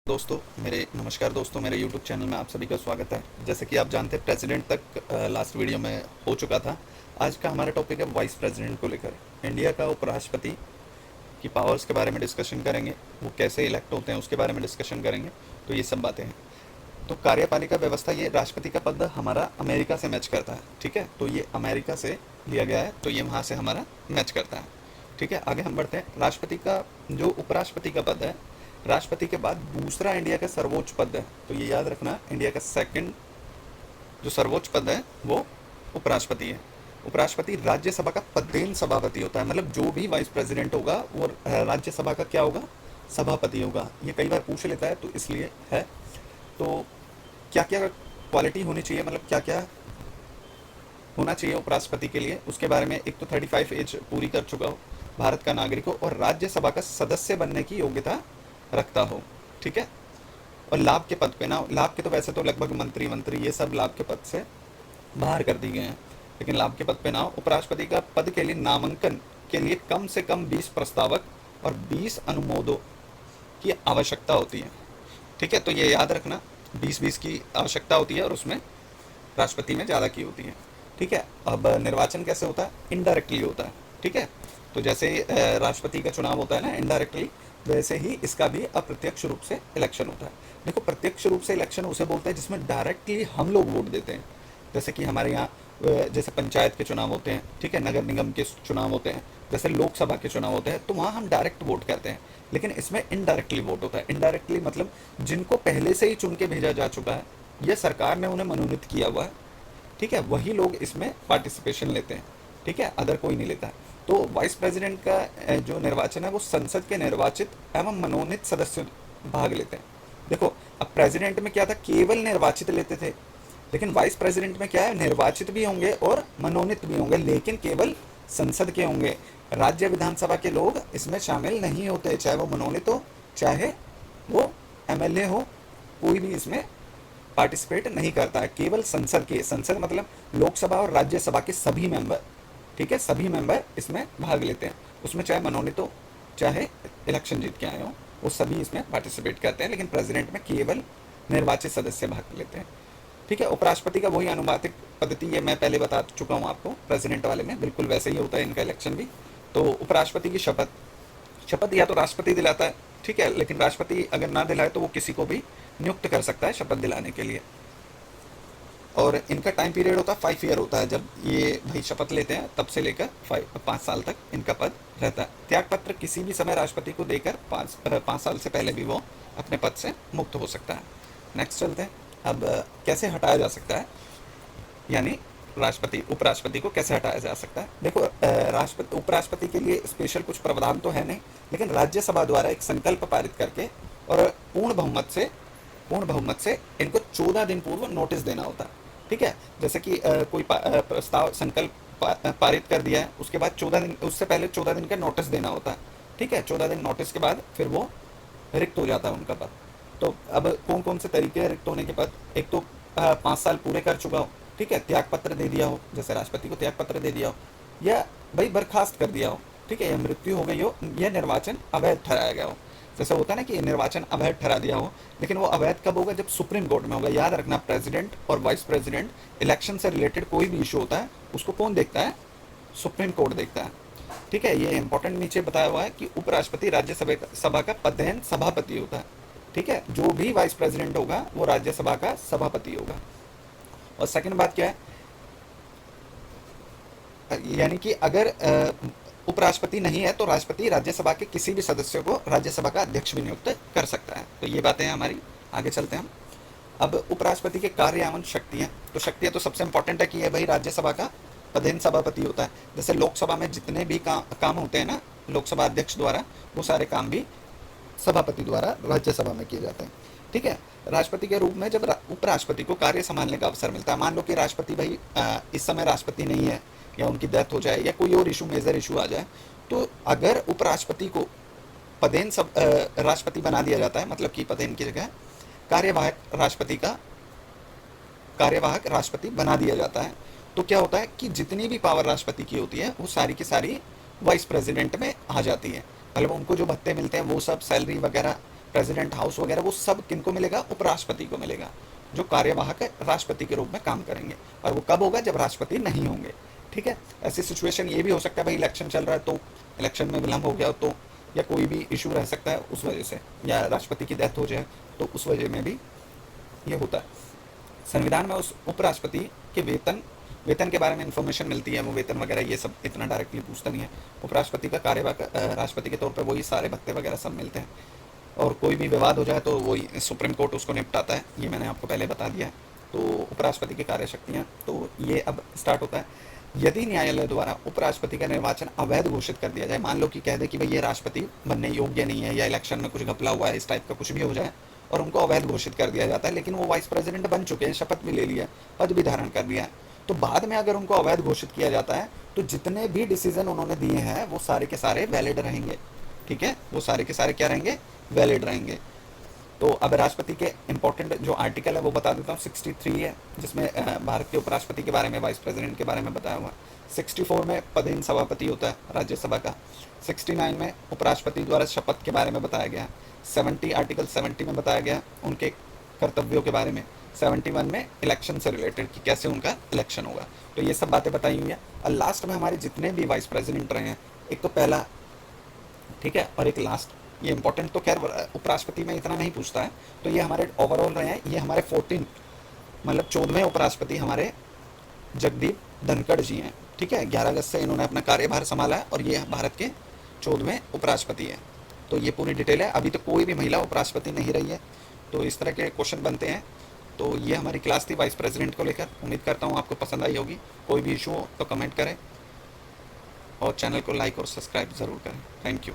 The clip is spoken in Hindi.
दोस्तों नमस्कार दोस्तों, मेरे यूट्यूब चैनल में आप सभी का स्वागत है। जैसे कि आप जानते हैं, प्रेसिडेंट तक लास्ट वीडियो में हो चुका था। आज का हमारा टॉपिक है वाइस प्रेसिडेंट को लेकर। इंडिया का उपराष्ट्रपति की पावर्स के बारे में डिस्कशन करेंगे, वो कैसे इलेक्ट होते हैं उसके बारे में डिस्कशन करेंगे। तो ये सब बातें हैं। तो कार्यपालिका व्यवस्था, ये राष्ट्रपति का पद हमारा अमेरिका से मैच करता है। ठीक है, तो ये अमेरिका से लिया गया है, तो ये वहाँ से हमारा मैच करता है। ठीक है, आगे हम बढ़ते हैं। राष्ट्रपति का जो उपराष्ट्रपति का पद है, राष्ट्रपति के बाद दूसरा इंडिया का सर्वोच्च पद है। तो ये याद रखना, इंडिया का सेकंड जो सर्वोच्च पद है वो उपराष्ट्रपति है। उपराष्ट्रपति राज्यसभा का पदेन सभापति होता है, मतलब जो भी वाइस प्रेसिडेंट होगा वो राज्यसभा का क्या होगा, सभापति होगा। ये कई बार पूछ लेता है, तो इसलिए है। तो क्या क्या क्वालिटी होनी चाहिए, मतलब क्या क्या होना चाहिए उपराष्ट्रपति के लिए, उसके बारे में। एक तो 35 एज पूरी कर चुका हो, भारत का नागरिक हो और राज्यसभा का सदस्य बनने की योग्यता रखता हो। ठीक है, और लाभ के पद पे ना, लाभ के तो वैसे तो लगभग मंत्री मंत्री ये सब लाभ के पद से बाहर कर दिए गए हैं, लेकिन लाभ के पद पे ना हो। उपराष्ट्रपति का पद के लिए नामांकन के लिए कम से कम 20 प्रस्तावक और 20 अनुमोदों की आवश्यकता होती है। ठीक है, तो ये याद रखना, 20-20 की आवश्यकता होती है और उसमें राष्ट्रपति में ज़्यादा की होती है। ठीक है, अब निर्वाचन कैसे होता है, इनडायरेक्टली होता है। ठीक है, तो जैसे राष्ट्रपति का चुनाव होता है ना इनडायरेक्टली, वैसे ही इसका भी अप्रत्यक्ष रूप से इलेक्शन होता है। देखो, प्रत्यक्ष रूप से इलेक्शन उसे बोलते हैं जिसमें डायरेक्टली हम लोग वोट देते हैं। जैसे कि हमारे यहाँ जैसे पंचायत के चुनाव होते हैं, ठीक है, नगर निगम के चुनाव होते हैं, जैसे लोकसभा के चुनाव होते हैं, तो वहाँ हम डायरेक्ट वोट करते हैं। लेकिन इसमें इनडायरेक्टली वोट होता है। इनडायरेक्टली मतलब जिनको पहले से ही चुन के भेजा जा चुका है, यह सरकार ने उन्हें मनोनीत किया हुआ है, ठीक है, वही लोग इसमें पार्टिसिपेशन लेते हैं। ठीक है, अदर कोई नहीं लेता है। तो वाइस प्रेसिडेंट का जो निर्वाचन है वो संसद के निर्वाचित एवं मनोनीत सदस्य भाग लेते हैं। देखो, अब प्रेसिडेंट में क्या था, केवल निर्वाचित लेते थे, लेकिन वाइस प्रेसिडेंट में क्या है, निर्वाचित भी होंगे और मनोनीत भी होंगे, लेकिन केवल संसद के होंगे। राज्य विधानसभा के लोग इसमें शामिल नहीं होते, चाहे वो मनोनीत हो चाहे वो एमएलए हो, कोई भी इसमें पार्टिसिपेट नहीं करता है। केवल संसद के, संसद मतलब लोकसभा और राज्यसभा के सभी मेंबर, ठीक है, सभी मेंबर इसमें भाग लेते हैं। उसमें चाहे मनोनीत हो चाहे इलेक्शन जीत के आए हो, वो सभी इसमें पार्टिसिपेट करते हैं, लेकिन प्रेसिडेंट में केवल निर्वाचित सदस्य भाग लेते हैं। ठीक है, उपराष्ट्रपति का वही अनुपातिक पद्धति, ये मैं पहले बता चुका हूँ आपको, प्रेसिडेंट वाले में बिल्कुल वैसे ही होता है इनका इलेक्शन भी। तो उपराष्ट्रपति की शपथ, शपथ या तो राष्ट्रपति दिलाता है, ठीक है, लेकिन राष्ट्रपति अगर ना दिलाए तो वो किसी को भी नियुक्त कर सकता है शपथ दिलाने के लिए। और इनका टाइम पीरियड होता है 5 ईयर होता है, जब ये भाई शपथ लेते हैं तब से लेकर 5 साल तक इनका पद रहता है। त्यागपत्र किसी भी समय राष्ट्रपति को देकर 5 साल से पहले भी वो अपने पद से मुक्त हो सकता है। नेक्स्ट चलते हैं। अब कैसे हटाया जा सकता है, यानी राष्ट्रपति उपराष्ट्रपति को कैसे हटाया जा सकता है। देखो, राष्ट्रपति उपराष्ट्रपति के लिए स्पेशल कुछ प्रावधान तो है नहीं, लेकिन राज्यसभा द्वारा एक संकल्प पारित करके और पूर्ण बहुमत से इनको 14 दिन पूर्व नोटिस देना होता है। ठीक है, जैसे कि कोई प्रस्ताव संकल्प पारित कर दिया है, उसके बाद 14 दिन, उससे पहले 14 दिन का नोटिस देना होता है। ठीक है, 14 दिन नोटिस के बाद फिर वो रिक्त हो जाता है उनका पद। तो अब कौन कौन से तरीके हैं रिक्त होने के पद, एक तो 5 साल पूरे कर चुका हो, ठीक है, त्याग पत्र दे दिया हो, जैसे राष्ट्रपति को त्याग पत्र दे दिया हो, या भाई बर्खास्त कर दिया हो, ठीक है, या मृत्यु हो गई हो, यह निर्वाचन अवैध ठहराया गया हो। जैसे होता है ना कि निर्वाचन अवैध ठहरा दिया हो, लेकिन वो अवैध कब होगा, जब सुप्रीम कोर्ट में होगा। याद रखना, प्रेसिडेंट और वाइस प्रेसिडेंट, इलेक्शन से रिलेटेड कोई भी इशू होता है उसको कौन देखता है, सुप्रीम कोर्ट देखता है। ठीक है, ये इंपॉर्टेंट नीचे बताया हुआ है कि उपराष्ट्रपति राज्यसभा का पदेन सभापति होता है। ठीक है, जो भी वाइस प्रेसिडेंट होगा वो राज्यसभा का सभापति होगा। और सेकंड बात क्या है, यानी कि अगर उपराष्ट्रपति नहीं है तो राष्ट्रपति राज्यसभा के किसी भी सदस्य को राज्यसभा का अध्यक्ष भी नियुक्त कर सकता है। तो ये बातें हैं हमारी। आगे चलते हैं हम। अब उपराष्ट्रपति के कार्य एवं शक्तियाँ, तो शक्तियाँ तो सबसे इंपॉर्टेंट है कि ये भाई राज्यसभा का पदेन सभापति होता है। जैसे लोकसभा में जितने भी काम होते हैं ना लोकसभा अध्यक्ष द्वारा, वो सारे काम भी सभापति द्वारा राज्यसभा में किए जाते हैं। ठीक है, राष्ट्रपति के रूप में जब उपराष्ट्रपति को कार्य संभालने का अवसर मिलता है, मान लो कि राष्ट्रपति भाई इस समय राष्ट्रपति नहीं है, या उनकी डेथ हो जाए, या कोई और इशू, मेजर इशू आ जाए, तो अगर उपराष्ट्रपति को पदेन राष्ट्रपति बना दिया जाता है, मतलब कि पदेन की जगह कार्यवाहक राष्ट्रपति बना दिया जाता है, तो क्या होता है कि जितनी भी पावर राष्ट्रपति की होती है वो सारी की सारी वाइस प्रेसिडेंट में आ जाती है। मतलब उनको जो भत्ते मिलते हैं वो सब, सैलरी वगैरह प्रेसिडेंट हाउस वगैरह वो सब किनको मिलेगा, उपराष्ट्रपति को मिलेगा, जो कार्यवाहक राष्ट्रपति के रूप में काम करेंगे। और वो कब होगा, जब राष्ट्रपति नहीं होंगे। ठीक है, ऐसी सिचुएशन ये भी हो सकता है भाई इलेक्शन चल रहा है तो इलेक्शन में विलम्ब हो गया तो, या कोई भी इशू रह सकता है उस वजह से, या राष्ट्रपति की डेथ हो जाए तो उस वजह में भी ये होता है। संविधान में उस उपराष्ट्रपति के वेतन के बारे में इंफॉर्मेशन मिलती है, वो वेतन वगैरह ये सब इतना डायरेक्टली पूछता नहीं है। उपराष्ट्रपति का कार्यवाहक राष्ट्रपति के तौर पर वही सारे भत्ते वगैरह सब मिलते हैं, और कोई भी विवाद हो जाए तो वही सुप्रीम कोर्ट उसको निपटाता है, ये मैंने आपको पहले बता दिया है। तो उपराष्ट्रपति की कार्यशक्तियाँ, तो ये अब स्टार्ट होता है। यदि न्यायालय द्वारा उपराष्ट्रपति का निर्वाचन अवैध घोषित कर दिया जाए, मान लो कि कह दे कि भाई ये राष्ट्रपति बनने योग्य नहीं है, या इलेक्शन में कुछ घपला हुआ है, इस टाइप का कुछ भी हो जाए और उनको अवैध घोषित कर दिया जाता है, लेकिन वो वाइस प्रेसिडेंट बन चुके हैं, शपथ भी ले लिया है, पद भी धारण कर लिया है, तो बाद में अगर उनको अवैध घोषित किया जाता है तो जितने भी डिसीजन उन्होंने दिए हैं वो सारे के सारे वैलिड रहेंगे। ठीक है, वो सारे के सारे क्या रहेंगे, वैलिड रहेंगे। तो अब राष्ट्रपति के इंपॉर्टेंट जो आर्टिकल है वो बता देता हूँ। 63 है जिसमें भारत के उपराष्ट्रपति के बारे में, वाइस प्रेसिडेंट के बारे में बताया हुआ है। 64 में पदेन सभापति होता है राज्यसभा का। 69 में उपराष्ट्रपति द्वारा शपथ के बारे में बताया गया है। 70 आर्टिकल 70 में बताया गया उनके कर्तव्यों के बारे में। 71 में इलेक्शन से रिलेटेड कि कैसे उनका इलेक्शन होगा। तो ये सब बातें बताई हुई है। और लास्ट में हमारे जितने भी वाइस प्रेसिडेंट रहे हैं, एक तो पहला, ठीक है, और एक लास्ट, ये इंपॉर्टेंट तो खैर उपराष्ट्रपति में इतना नहीं पूछता है, तो ये हमारे ओवरऑल रहे हैं। ये हमारे 14 मतलब 14वें उपराष्ट्रपति हमारे जगदीप धनखड़ जी हैं। ठीक है, 11 अगस्त से इन्होंने अपना कार्यभार संभाला है और ये भारत के 14वें उपराष्ट्रपति हैं। तो ये पूरी डिटेल है। अभी तो कोई भी महिला उपराष्ट्रपति नहीं रही है, तो इस तरह के क्वेश्चन बनते हैं। तो ये हमारी क्लास थी वाइस प्रेसिडेंट को लेकर। उम्मीद करता हूँ आपको पसंद आई होगी। कोई भी इशू हो तो कमेंट करें और चैनल को लाइक और सब्सक्राइब ज़रूर करें। Thank you.